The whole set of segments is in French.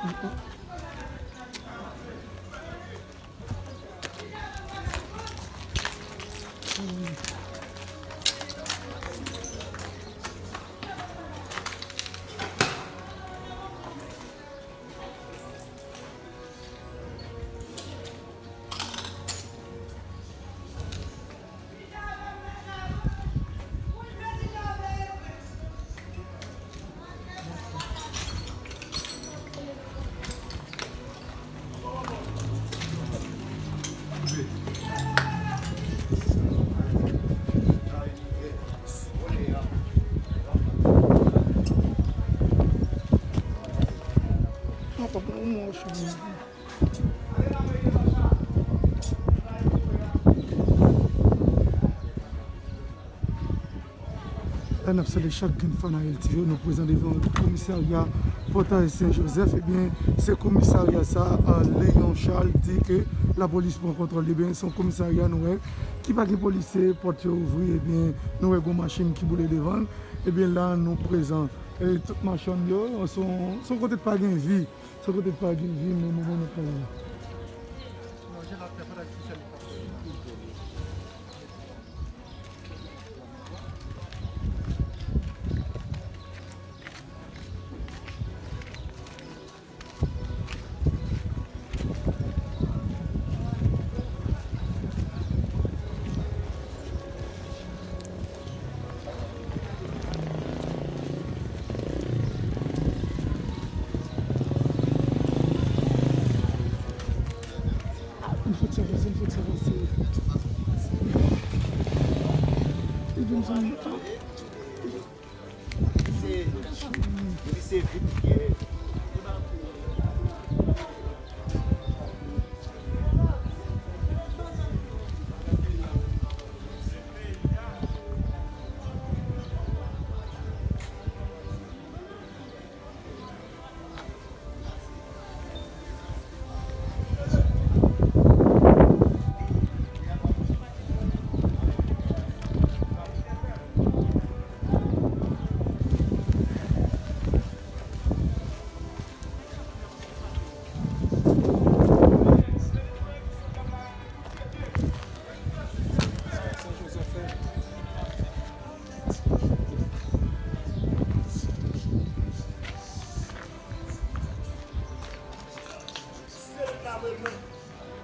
Nous sommes chaque fois nous présentons devant le commissariat Portail Saint-Joseph. Eh bien, ce commissariat, ça, Léon Charles dit que la police prend contrôle. Eh bien, son commissariat, nous, qui va que les policiers portent ouvrir, eh bien, nous avons une machine qui boule devant. Eh bien, là, nous présentons toute machine, son côté de pas de vie. Son côté de pas de vie, mais nous, nous pas là. C'est vite.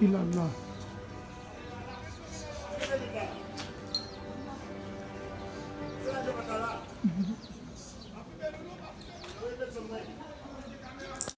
Il a là.